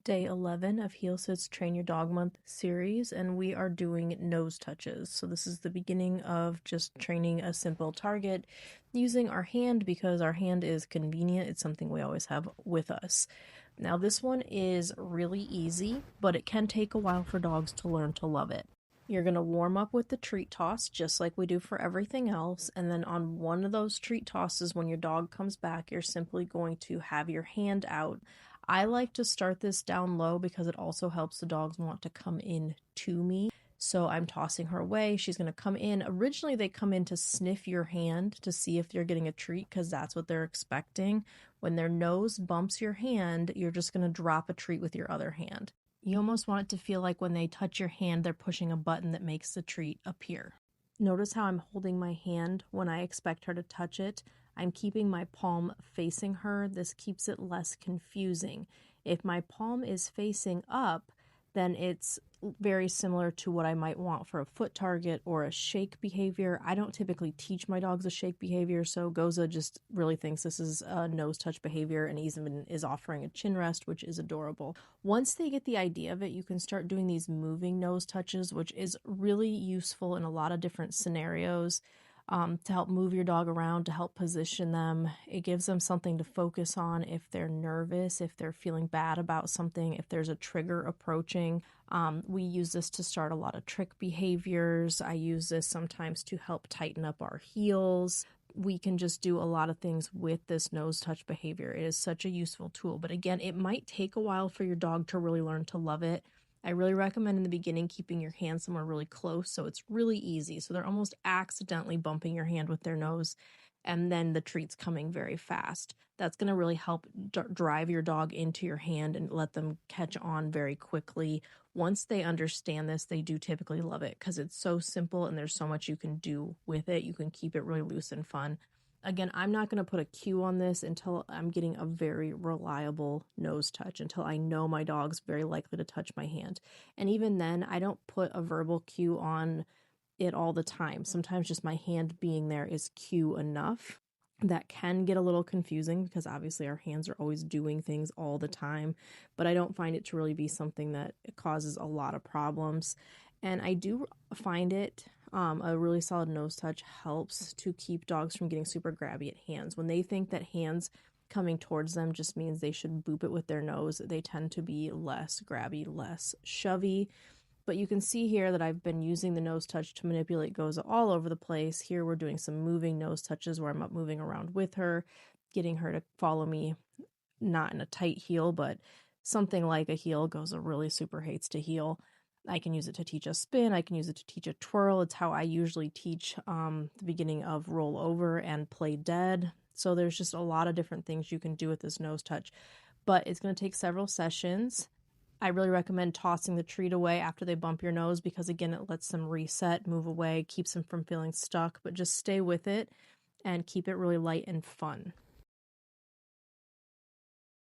Day 11 of Heel.Sit's Train Your Dog Month series, and we are doing nose touches. So this is the beginning of just training a simple target using our hand because our hand is convenient. It's something we always have with us. Now this one is really easy, but it can take a while for dogs to learn to love it. You're going to warm up with the treat toss just like we do for everything else, and then on one of those treat tosses when your dog comes back, you're simply going to have your hand out. I like to start this down low because it also helps the dogs want to come in to me. So I'm tossing her away. She's going to come in. Originally, they come in to sniff your hand to see if you're getting a treat because that's what they're expecting. When their nose bumps your hand, you're just going to drop a treat with your other hand. You almost want it to feel like when they touch your hand, they're pushing a button that makes the treat appear. Notice how I'm holding my hand when I expect her to touch it. I'm keeping my palm facing her. This keeps it less confusing. If my palm is facing up, then it's very similar to what I might want for a foot target or a shake behavior. I don't typically teach my dogs a shake behavior, so Gose just really thinks this is a nose touch behavior and even is offering a chin rest, which is adorable. Once they get the idea of it, you can start doing these moving nose touches, which is really useful in a lot of different scenarios. To help move your dog around, to help position them. It gives them something to focus on if they're nervous, if they're feeling bad about something, if there's a trigger approaching. We use this to start a lot of trick behaviors. I use this sometimes to help tighten up our heels. We can just do a lot of things with this nose touch behavior. It is such a useful tool. But again, it might take a while for your dog to really learn to love it. I really recommend in the beginning keeping your hand somewhere really close so it's really easy. So they're almost accidentally bumping your hand with their nose and then the treat's coming very fast. That's going to really help drive your dog into your hand and let them catch on very quickly. Once they understand this, they do typically love it because it's so simple and there's so much you can do with it. You can keep it really loose and fun. Again, I'm not going to put a cue on this until I'm getting a very reliable nose touch, until I know my dog's very likely to touch my hand. And even then, I don't put a verbal cue on it all the time. Sometimes just my hand being there is cue enough. That can get a little confusing because obviously our hands are always doing things all the time, but I don't find it to really be something that causes a lot of problems. And I do find it a really solid nose touch helps to keep dogs from getting super grabby at hands. When they think that hands coming towards them just means they should boop it with their nose, they tend to be less grabby, less shovey. But you can see here that I've been using the nose touch to manipulate Gose all over the place. Here we're doing some moving nose touches where I'm up moving around with her, getting her to follow me, not in a tight heel, but something like a heel. Gose really super hates to heel. I can use it to teach a spin. I can use it to teach a twirl. It's how I usually teach the beginning of roll over and play dead. So there's just a lot of different things you can do with this nose touch, but it's going to take several sessions. I really recommend tossing the treat away after they bump your nose because, again, it lets them reset, move away, keeps them from feeling stuck, but just stay with it and keep it really light and fun.